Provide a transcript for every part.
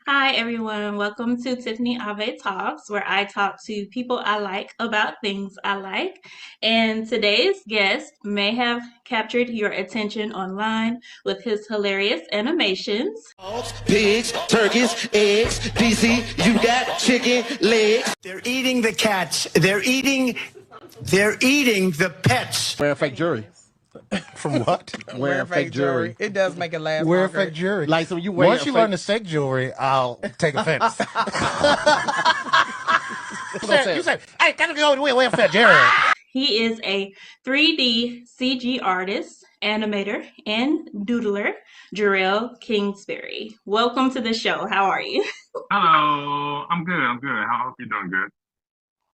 Hi, everyone. Welcome to Tiffany Avayé Talks, where I talk to people I like about things I like. And today's guest may have captured your attention online with his hilarious animations. Pigs, turkeys, eggs, DC, you got chicken legs. They're eating the cats. They're eating the pets. Wearing fake jewelry. From what? Wearing fake jewelry. It does make it last Wearing longer. fake jewelry. Like, so you wear Once you learn the fake jewelry, I'll take offense. you said, hey, gotta go wear fake jewelry. He is a 3D CG artist, animator, and doodler, Jarel Kingsberry. Welcome to the show. How are you? Hello, I'm good. I'm good. How hope you're doing good.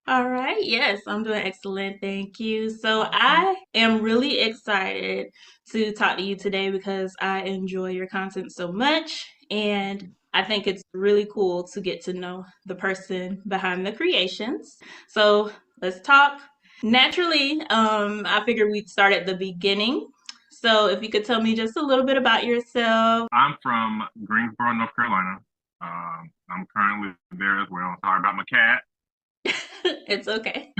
All right. Yes, I'm doing excellent. Thank you. So I am really excited to talk to you today because I enjoy your content so much. And I think it's really cool to get to know the person behind the creations. So let's talk. Naturally, I figured we'd start at the beginning. So if you could tell me just a little bit about yourself. I'm from Greensboro, North Carolina. I'm currently there as well. Sorry about my cat. It's okay.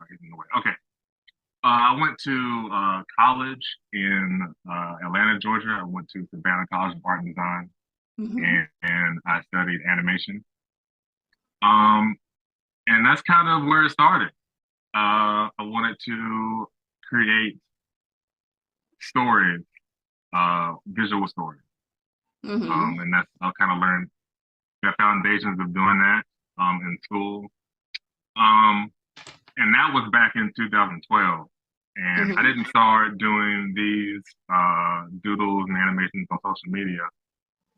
He's in the way. Okay. I went to college in Atlanta, Georgia. I went to Savannah College of Art and Design, Hmm. and I studied animation. Um, and that's kind of where it started. I wanted to create stories, visual stories. Hmm. And that's I kind of learned the foundations of doing that in school. Um, and that was back in 2012. And I Hmm. didn't start doing these doodles and animations on social media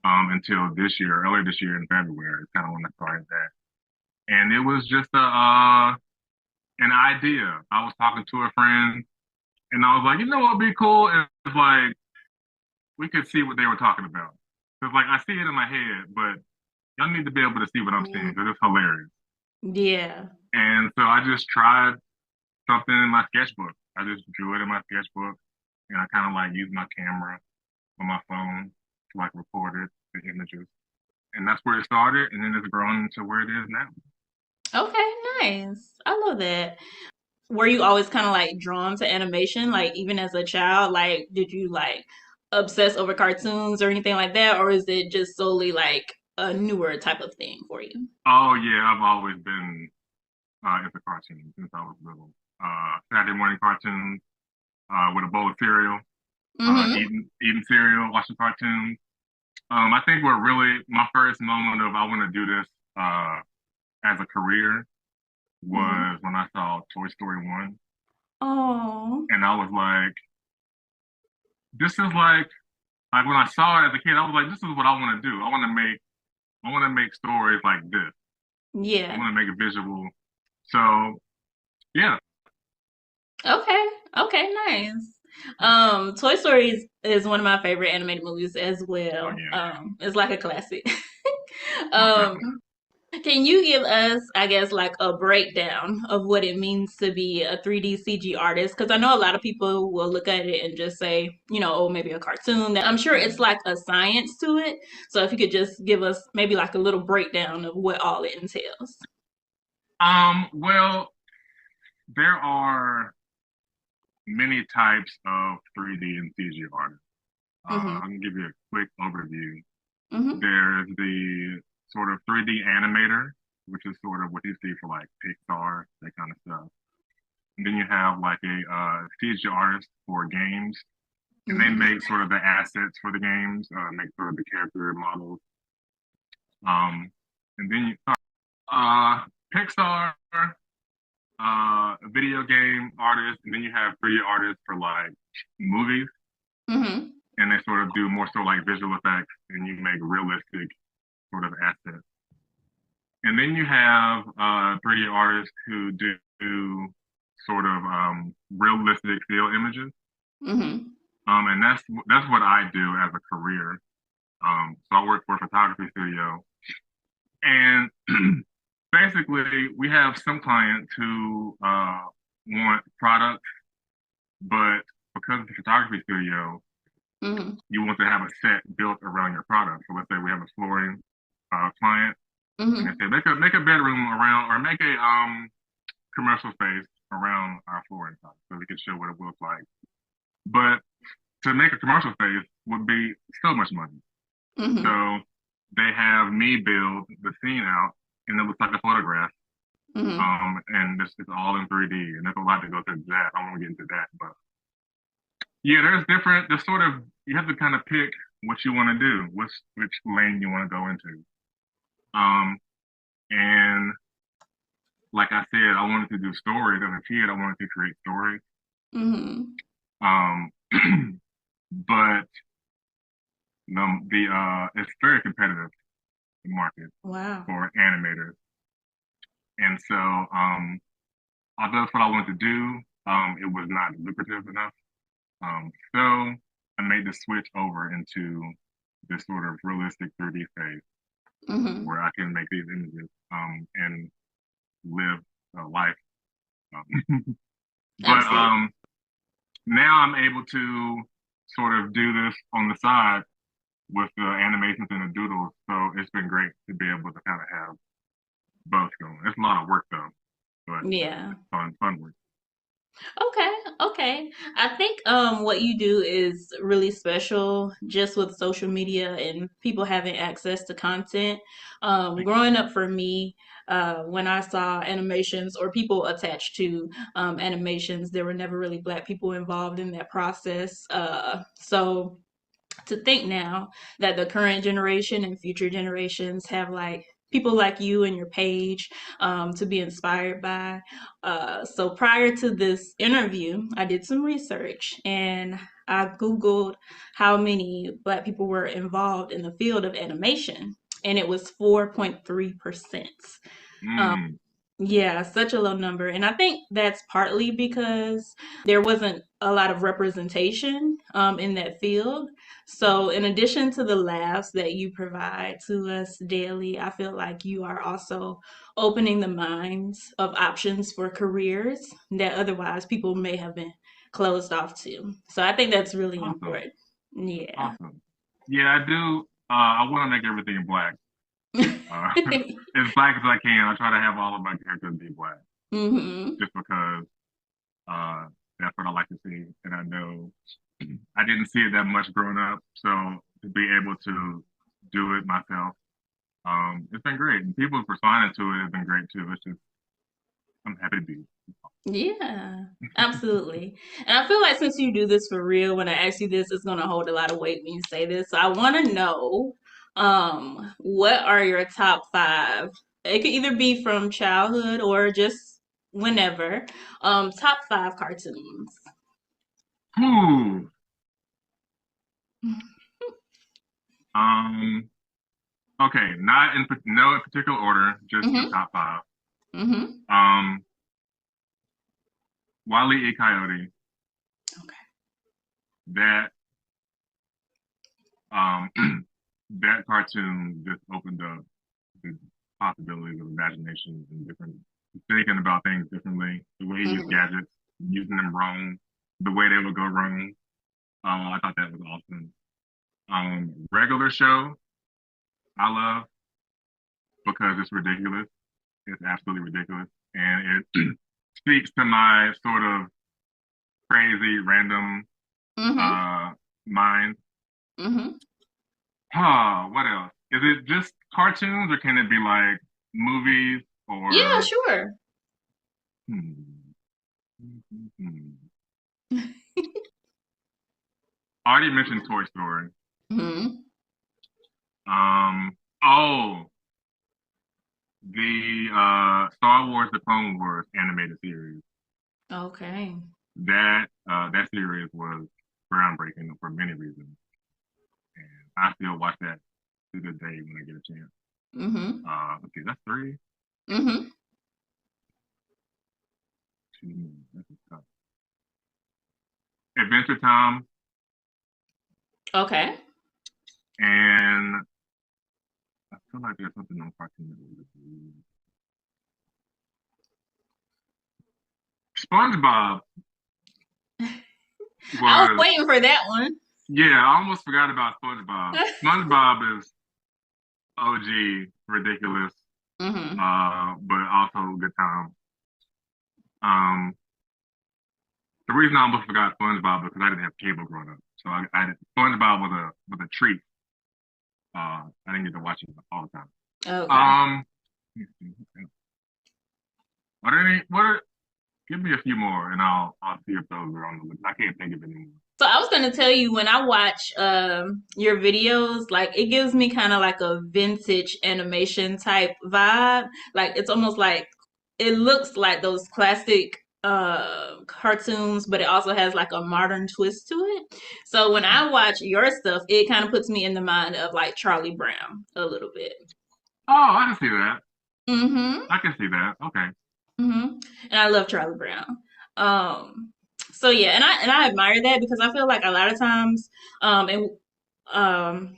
until this year, earlier this year in February. It's kind of when I started that. And it was just an idea. I was talking to a friend, and I was like, you know what would be cool if like we could see what they were talking about. Because like I see it in my head, but y'all need to be able to see what I'm seeing because it's hilarious. Yeah. And so I just tried something in my sketchbook. I just drew it in my sketchbook, and I kind of like used my camera on my phone to like record it, the images. And that's where it started, and then it's grown into where it is now. Okay, nice. I love that. Were you always kind of like drawn to animation, like even as a child? Like, did you like obsess over cartoons or anything like that, or is it just solely like a newer type of thing for you? Oh yeah, I've always been into cartoons since I was little. Saturday morning cartoons with a bowl of cereal, Mm-hmm. eating cereal, watching cartoons. I think what really my first moment of I want to do this as a career Mm-hmm. was when I saw Toy Story 1. Oh, And I was like, this is like when I saw it as a kid, I was like, this is what I want to do. I want to make stories like this. I yeah. want to make it visual. So yeah. Okay. Okay, nice. Toy Story is one of my favorite animated movies as Oh well. yeah, It's like a classic. most definitely. Um, Can you give us, I guess, like a breakdown of what it means to be a 3D CG artist? Because I know a lot of people will look at it and just say, oh, maybe a cartoon. I'm sure it's like a science to it. So if you could just give us maybe like a little breakdown of what all it entails. Well, there are many types of 3D and CG artists. Mm-hmm. I can give you a quick overview. Mm-hmm. There's the sort of 3D animator, which is sort of what you see for like Pixar, that kind of stuff. And then you have like a CG artist for games, and they Mm-hmm. make sort of the assets for the games, make sort of the character models. And then Pixar, video game artists, and then you have 3D artists for like movies, Mm-hmm. and they sort of do more so like visual effects, and you make realistic sort of assets. And then you have 3D artists who do sort of realistic still images. Mm-hmm. And that's what I do as a career. So I work for a photography studio, and basically we have some clients who want products, but because it's a photography studio, Mm-hmm. you want to have a set built around your product. So let's say we have a flooring client, and they Mm-hmm. say make a bedroom around or make a commercial space around our flooring product so we can show what it looks like. But to make a commercial space would be so much money. Mm-hmm. So they have me build the scene out, and it looks like a photograph. Mm-hmm. And this is all in 3D, and there's a lot to go through that. I won't get into that, but yeah, there's sort of, you have to kind of pick what you want to do, which lane you want to go into. Um, and like I said, I wanted to do stories as a kid. I wanted to create stories. Mm-hmm. Um, but it's very competitive market Wow. for animators, and so although that's what I wanted to do, it was not lucrative enough. So I made the switch over into this sort of realistic 3D phase Mm-hmm. where I can make these images and live a life. Um, but Absolutely. now I'm able to sort of do this on the side with the animations and the doodles. So it's been great to be able to kind of have both going. It's a lot of work though, but Yeah. it's fun work. Okay, okay. I think what you do is really special just with social media and people having access to content. Thank you. Growing up for me, when I saw animations or people attached to animations, there were never really black people involved in that process. So to think now that the current generation and future generations have like people like you and your page to be inspired by. So prior to this interview, I did some research and I Googled how many Black people were involved in the field of animation, and it was 4.3%. Mm, Yeah, such a low number. And I think that's partly because there wasn't a lot of representation in that field. So, in addition to the laughs that you provide to us daily, I feel like you are also opening the minds of options for careers that otherwise people may have been closed off to. So, I think that's really awesome, important. Yeah. awesome. Yeah, I do. I want to make everything black. As black as I can. I try to have all of my characters be black, Hmm. just because uh, that's what I like to see, and I know I didn't see it that much growing up, so to be able to do it myself, it's been great. And people responding to it has been great too. It's just I'm happy to be. Yeah, absolutely. And I feel like since you do this for real, when I ask you this, it's going to hold a lot of weight when you say this. So I want to know, what are your top five? It could either be from childhood or just whenever. Top five cartoons. Ooh, um, okay, not in no particular order, just the Mm-hmm. top five. Mm-hmm. Um, Wile E. Coyote. Okay. That um that cartoon just opened up the possibilities of imagination and different thinking about things differently. The way he used Mm-hmm. gadgets, using them wrong, the way they would go wrong. I thought that was awesome. Regular show, I love because it's ridiculous. It's absolutely ridiculous, and it speaks to my sort of crazy, random Mm-hmm. uh mind. Mm-hmm. What else? Is it just cartoons, or can it be like movies Yeah, or? sure. Hmm, hmm, hmm. I already mentioned Toy Story. Mm-hmm. Oh, the Star Wars: The Clone Wars animated series. Okay. That series was groundbreaking for many reasons, and I still watch that to this day when I get a chance. Mm-hmm. Okay, that's three. Mm-hmm. That's tough. Adventure Time Okay. and I feel like there's something on Cartoon Network. SpongeBob I was was waiting for that one. Yeah, I almost forgot about SpongeBob. SpongeBob is OG, ridiculous, Hmm. but also good time. Um, the reason I almost forgot SpongeBob because I didn't have cable growing up, so SpongeBob was a treat. I didn't get to watch it all the time. Okay. Um, are there any? Give me a few more, and I'll see if those are on the list. I can't think of any more. So I was gonna tell you when I watch your videos, like it gives me kind of like a vintage animation type vibe. Like it's almost like it looks like those classic cartoons, but it also has like a modern twist to it. So when I watch your stuff, it kind of puts me in the mind of like Charlie Brown a little bit. Oh, I can see that. Mm-hmm. I can see that. Okay. Mm-hmm. And I love Charlie Brown. Um, so yeah, and I admire that because I feel like a lot of times, and um,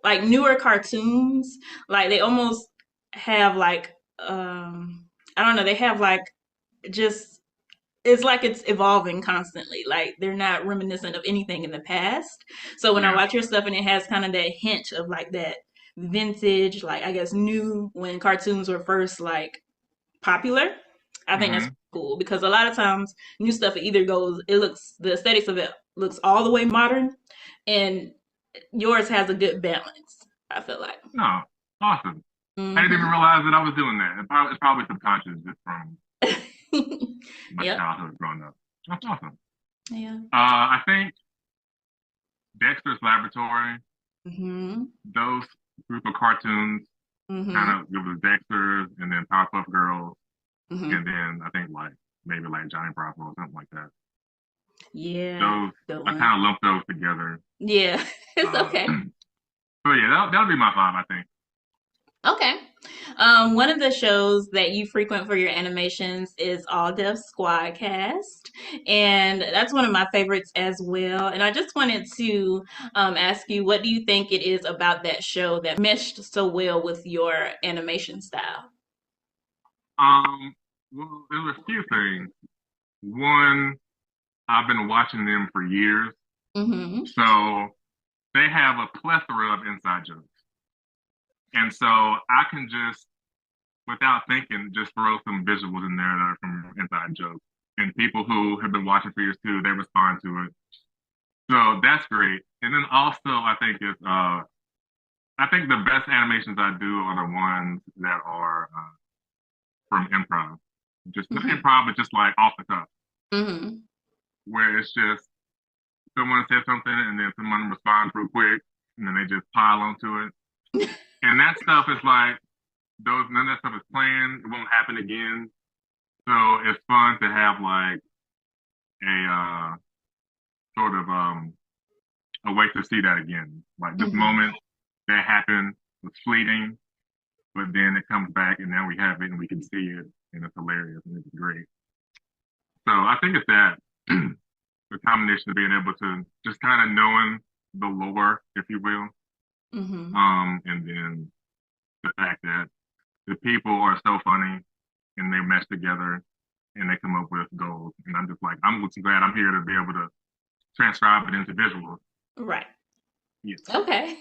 like newer cartoons, like they almost have like I don't know, they have like just it's like it's evolving constantly. Like they're not reminiscent of anything in the past. So when I Yeah. watch your stuff and it has kind of that hint of like that vintage, like I guess new when cartoons were first like popular. I think that's Hmm. cool because a lot of times new stuff either goes, it looks, the aesthetics of it looks all the way modern, and yours has a good balance. I feel like. No. Awesome. I didn't even Hmm. realize that I was doing that. It's probably subconscious just from my Yep. childhood growing up. That's awesome. Yeah. I think Dexter's Laboratory, Hmm. those group of cartoons, kind Hmm. of it was Dexter's and then Powerpuff Girls, Hmm. and then I think like maybe like Johnny Bravo or something like that. Yeah. Those Good I one. kind of lumped those together. Yeah. It's okay. So yeah, that'll be my five, I think. Okay. One of the shows that you frequent for your animations is All Def Squadcast, and that's one of my favorites as well. And I just wanted to ask you, what do you think it is about that show that meshed so well with your animation style? Well, there's a few things. One, I've been watching them for years, Mm-hmm. so they have a plethora of inside jokes, and so I can just, without thinking, just throw some visuals in there that are from inside jokes. And people who have been watching for years too, they respond to it. So that's great. And then also, I think the best animations I do are the ones that are from improv, just not Mm-hmm. improv, but just like off the cuff, Mm-hmm. where it's just someone says something and then someone responds real quick, and then they just pile onto it. And that stuff is like those none of that stuff is planned. It won't happen again. So it's fun to have like a sort of a way to see that again. Like this Mm-hmm. moment that happened was fleeting, but then it comes back and now we have it and we can see it and it's hilarious and it's great. So I think it's that the combination of being able to just kind of knowing the lore, if you will, Mm-hmm. and then the fact that the people are so funny and they mesh together and they come up with goals. And I'm just like, I'm just glad I'm here to be able to transcribe it into visuals. Right. Yes. Okay.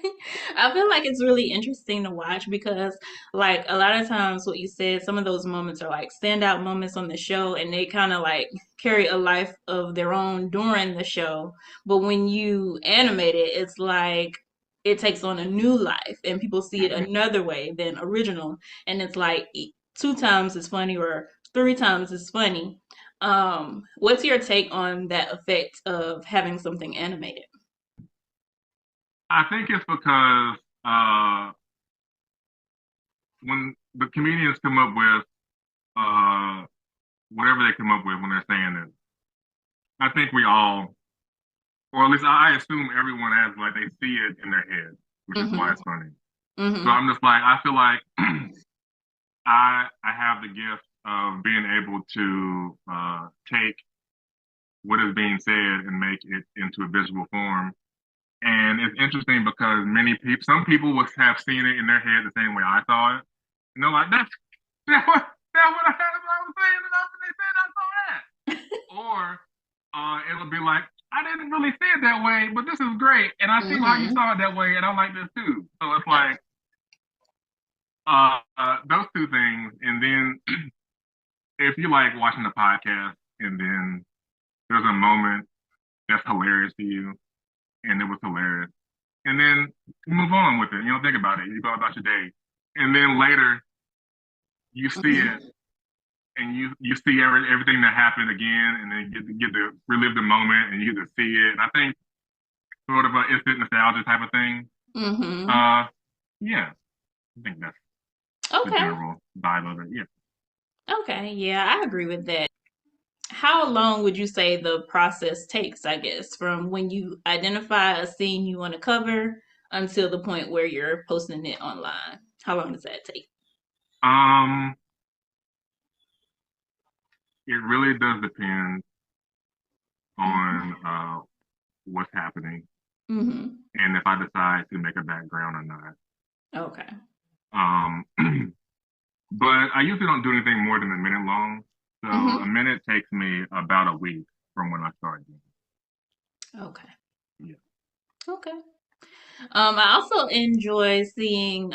I feel like it's really interesting to watch because, like, a lot of times what you said, some of those moments are like standout moments on the show and they kind of like carry a life of their own during the show. But when you animate it, it's like it takes on a new life and people see it Mm-hmm. another way than original. And it's like two times as funny or three times as funny. What's your take on that effect of having something animated? I think it's because when the comedians come up with uh, whatever they come up with when they're saying it, I think we all, or at least I assume everyone has like they see it in their head, which is why Mm-hmm. it's funny. So Mm-hmm. I'm just like I feel like I have the gift of being able to take what is being said and make it into a visual form. And it's interesting because some people would have seen it in their head the same way I saw it. And they're like, that's what I was saying, and they said I saw that. Or it'll be like, I didn't really see it that way, but this is great. And I see how you Mm-hmm. saw it that way, and I like this too. So it's like those two things. And then if you like watching the podcast and then there's a moment that's hilarious to you and it was hilarious. And then you move on with it. You don't think about it. You go about your day. And then later you see it Mm-hmm. and you see everything that happened again and then get to relive the moment and you get to see it. And I think sort of a instant nostalgia type of thing. Mm-hmm. Uh yeah, I think that's the Okay. general vibe of it. Yeah. Okay. Yeah, I agree with that. How long would you say the process takes, I guess, from when you identify a scene you want to cover until the point where you're posting it online? How long does that take? Um, it really does depend Mm-hmm. on what's happening Mm-hmm. and if I decide to make a background or not. Okay. Um, but I usually don't do anything more than a minute long. So a Mm-hmm. minute takes me about a week from when I start doing Okay. it. Yeah. Okay. I also enjoy seeing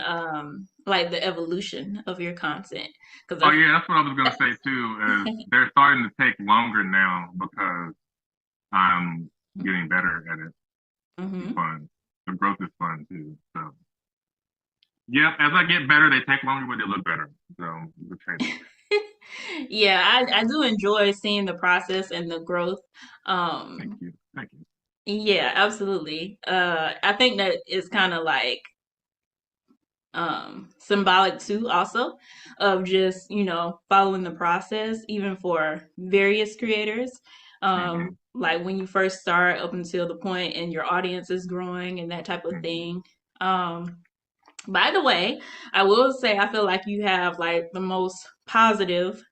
like the evolution of your content because Oh I. yeah, that's what I was gonna say too. Is they're starting to take longer now because I'm getting better at it. It's Mm-hmm. fun. The growth is fun too. So yeah, as I get better, they take longer, but they look better. So the trade-off. Yeah, I do enjoy seeing the process and the growth. Thank Um, you. Thank you. yeah, absolutely. I think that is kind of like symbolic too, also, of just, following the process, even for various creators. Hmm. Like when you first start up until the point and your audience is growing and that type of Hmm. thing. By the way, I will say I feel like you have like the most positive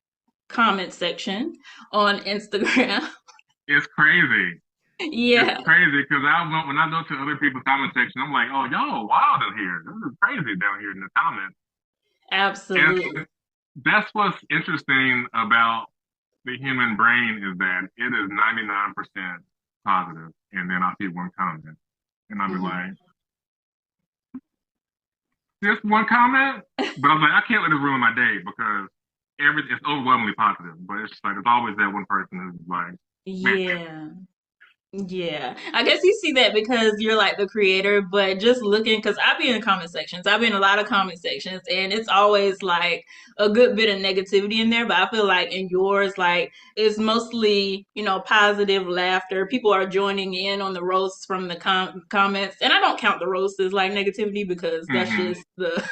comment section on Instagram. It's crazy. It's Yeah, crazy because when I go to other people's comment section, I'm like, oh, y'all wild in here. This is crazy down here in the comments. absolutely. And that's what's interesting about the human brain is that it is 99% positive, and then I see one comment, and I'll be Hmm. like, just one comment, but I'm like, I can't let it ruin my day because it's overwhelmingly positive. But it's just like there's always that one person who's like, man, Yeah. Yeah, I guess you see that because you're like the creator, but just looking, because I be in comment sections. I've been in a lot of comment sections, and it's always like a good bit of negativity in there. But I feel like in yours, like it's mostly, positive laughter. People are joining in on the roasts from the comments, and I don't count the roasts as like negativity because that's mm-hmm, just the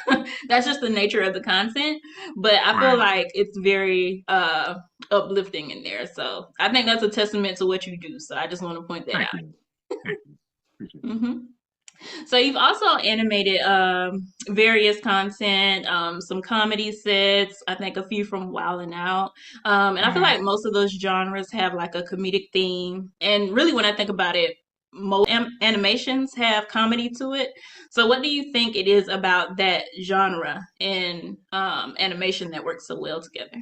that's just the nature of the content. But I feel right, like it's very uplifting in there. So I think that's a testament to what you do. So I just want to point that thank out. you, thank you, appreciate it. Hmm. So you've also animated various content, some comedy sets, I think a few from Wild and Out. And I feel Mm-hmm. like most of those genres have like a comedic theme. And really, when I think about it, most animations have comedy to it. So what do you think it is about that genre in animation that works so well together?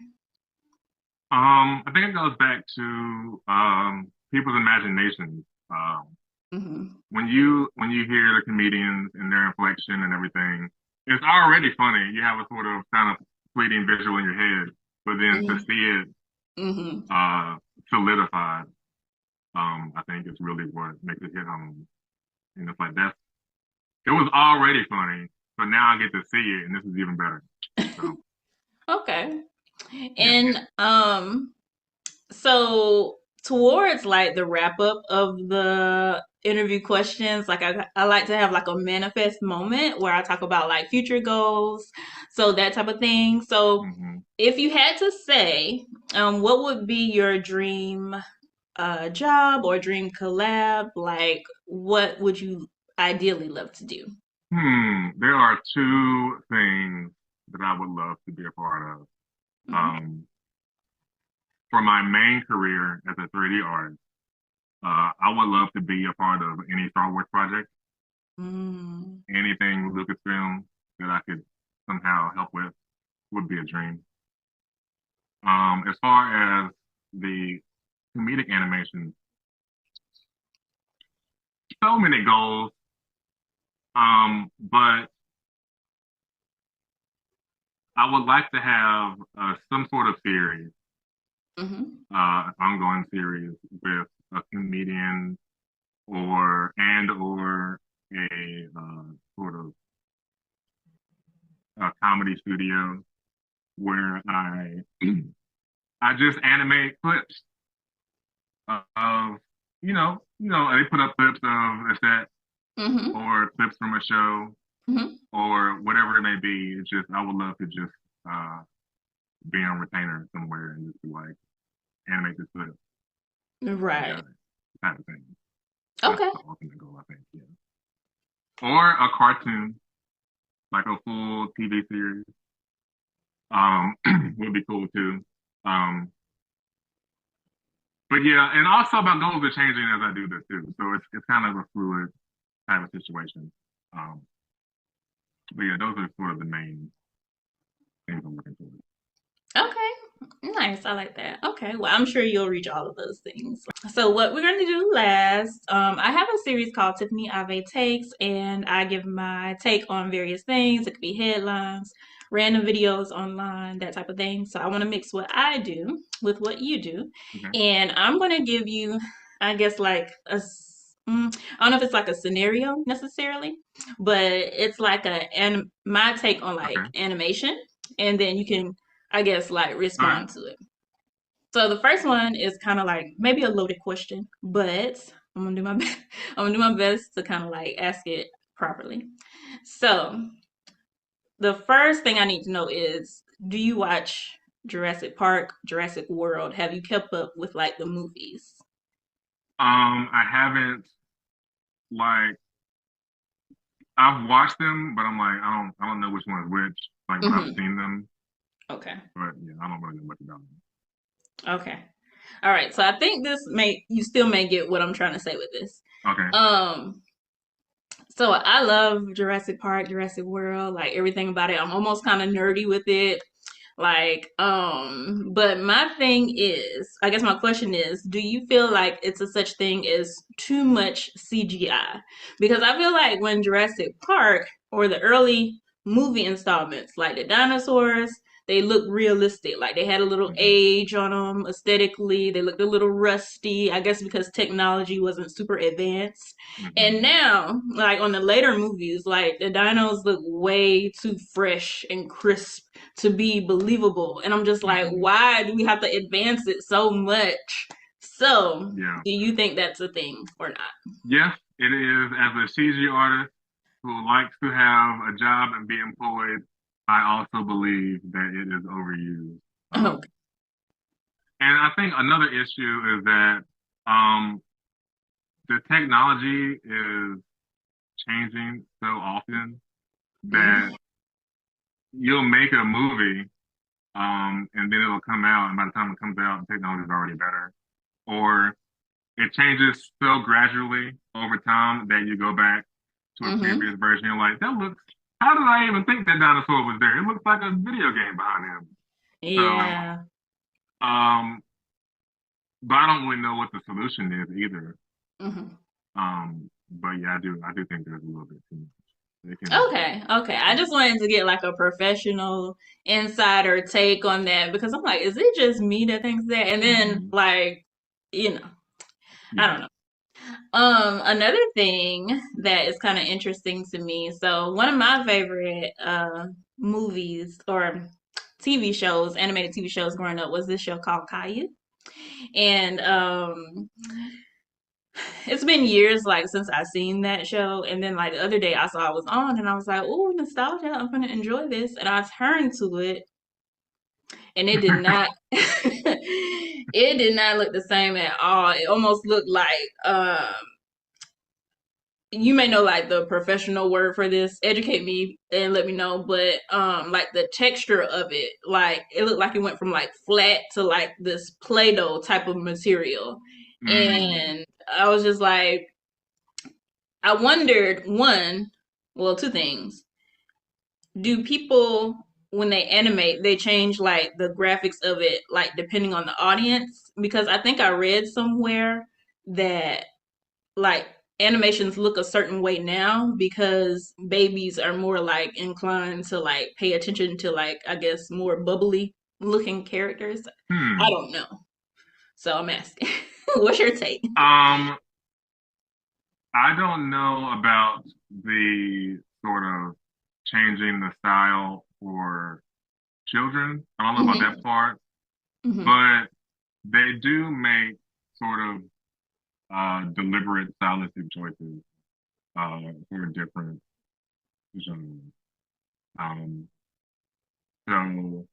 I think it goes back to people's imaginations. Hmm. When you hear the comedians and their inflection and everything, it's already funny. You have a sort of kind of fleeting visual in your head, but then to Hmm. see it Hmm. uh, solidified, I think is really what makes it hit home. And it's like it was already funny, but now I get to see it, and this is even better. So Okay. yeah. And so towards like the wrap up of the interview questions, like I like to have like a manifest moment where I talk about like future goals, so that type of thing. So Hmm. if you had to say, what would be your dream job or dream collab? Like, what would you ideally love to do? There are two things that I would love to be a part of. Hmm. Um, for my main career as a 3D artist, I would love to be a part of any Star Wars project, Mm. anything Lucasfilm that I could somehow help with would be a dream. As far as the comedic animation, so many goals. But I would like to have some sort of series, ongoing series with a comedian or a sort of a comedy studio where I just animate clips of they put up clips of a set Mm-hmm. or clips from a show Mm-hmm. or whatever it may be. It's just I would love to just uh, be on retainer somewhere and just be like animate this clip and we got Right. it type of thing. That's Okay. the ultimate goal, I think. Yeah. Or a cartoon, like a full TV series, would be cool too. Um, but yeah, and also my goals are changing as I do this too. So it's kind of a fluid type of situation. Um, but yeah, those are sort of the main things I'm looking for. Okay. Nice. I like that. Okay. Well, I'm sure you'll reach all of those things. So what we're going to do last, I have a series called Tiffany Avayé Takes, and I give my take on various things. It could be headlines, random videos online, that type of thing. So I want to mix what I do with what you do. Okay. And I'm going to give you, I guess, like I don't know if it's like a scenario necessarily, but it's like my take on like Okay. animation. And then you can, I guess, like All right. respond to it. So the first one is kind of like maybe a loaded question, but I'm gonna do my best. I'm gonna do my best to kind of like ask it properly. So the first thing I need to know is, do you watch Jurassic Park, Jurassic World? Have you kept up with like the movies? I haven't like I've watched them, but I'm like I don't know which one is which. Like, but I've Hmm. seen them, Okay. but yeah, I don't really know much about them. Okay. All right. So I think this may you still may get what I'm trying to say with this. Okay. Um, so I love Jurassic Park, Jurassic World, like everything about it. I'm almost kind of nerdy with it. Like, but my thing is, I guess my question is, do you feel like it's a such thing as too much CGI? Because I feel like when Jurassic Park or the early movie installments, like the dinosaurs, they look realistic. Like they had a little Hmm. age on them aesthetically. They looked a little rusty, I guess because technology wasn't super advanced. Hmm. And now, like on the later movies, like the dinos look way too fresh and crisp to be believable. And I'm just like, Hmm. why do we have to advance it so much? So, Yeah. do you think that's a thing or not? Yes, it is. As a CG artist who likes to have a job and be employed, I also believe that it is overused. Okay. And I think another issue is that um, the technology is changing so often that Hmm. you'll make a movie, and then it'll come out, and by the time it comes out, the technology is already better. Or it changes so gradually over time that you go back to a Hmm. previous version. You're like, that looks. How did I even think that dinosaur was there? It looks like a video game behind him. So, Yeah. um, but I don't really know what the solution is either. Hmm. But yeah, I do think there's a little bit too much. It can, Okay. Okay. I yeah. just wanted to get like a professional insider take on that because I'm like, is it just me that thinks that? And then Hmm. like, I Yeah. don't know. Another thing that is kind of interesting to me. So one of my favorite movies or TV shows, animated TV shows growing up was this show called Caillou. And it's been years like since I seen that show. And then like the other day I saw it was on and I was like, oh, nostalgia, I'm gonna enjoy this. And I turned to it and it did not it did not look the same at all. It almost looked like you may know like the professional word for this. Educate me and let me know. But like the texture of it, like it looked like it went from like flat to like this Play-Doh type of material. Mm. And I was just like, I wondered well, two things. Do people when they animate, they change like the graphics of it, like depending on the audience? Because I think I read somewhere that like animations look a certain way now because babies are more like inclined to like pay attention to like I guess more bubbly looking characters. I Hmm. don't know. So I'm asking. What's your take? Um, I don't know about the sort of changing the style for children. I don't know about Hmm. that part, Hmm. but they do make sort of deliberate stylistic choices for different genres. Um, so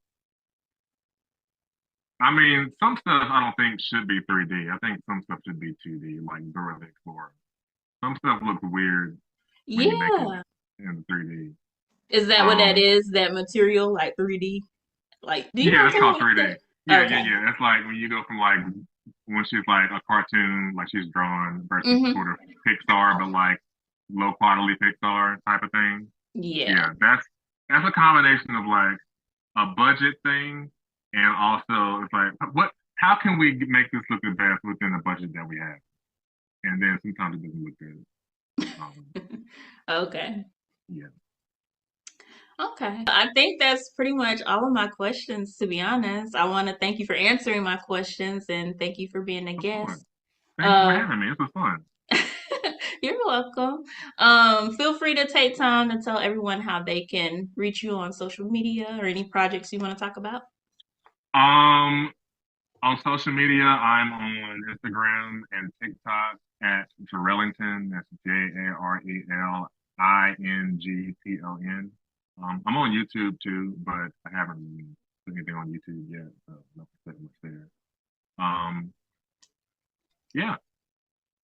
I mean, some stuff I don't think should be 3D. I think some stuff should be 2D, like Dora the Explorer. Some stuff looks weird when you make it Yeah. in 3D. Is that what that Um, is? That material, like 3D? Like, do you know yeah, what that's I'm called talking 3D. about? Yeah, yeah, Okay. yeah. That's like when you go from like when she's like a cartoon, like she's drawn versus Hmm. sort of Pixar, but like low quality Pixar type of thing. Yeah. Yeah, that's a combination of like a budget thing and also it's like what how can we make this look the best within the budget that we have? And then sometimes it doesn't look good. Um, Okay. yeah. Okay. I think that's pretty much all of my questions, to be honest. I want to thank you for answering my questions and thank you for being a Of course. guest. Thank you for Uh, having me. This was fun. you're welcome. Feel free to take time to tell everyone how they can reach you on social media or any projects you want to talk about. Um, on social media, I'm on Instagram and TikTok at Jarelington. That's Jarelington. I'm on YouTube too, but I haven't really put anything on YouTube yet, so not that much there. Um, yeah,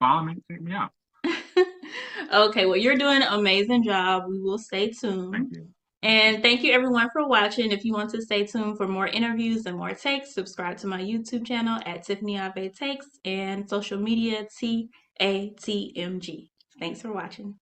follow me, check me out. Okay, well, you're doing an amazing job. We will stay Thank tuned. you. Thank you. And thank you everyone for watching. If you want to stay tuned for more interviews and more takes, subscribe to my YouTube channel at Tiffany Avayé Takes and social media TATMG. Thanks for watching.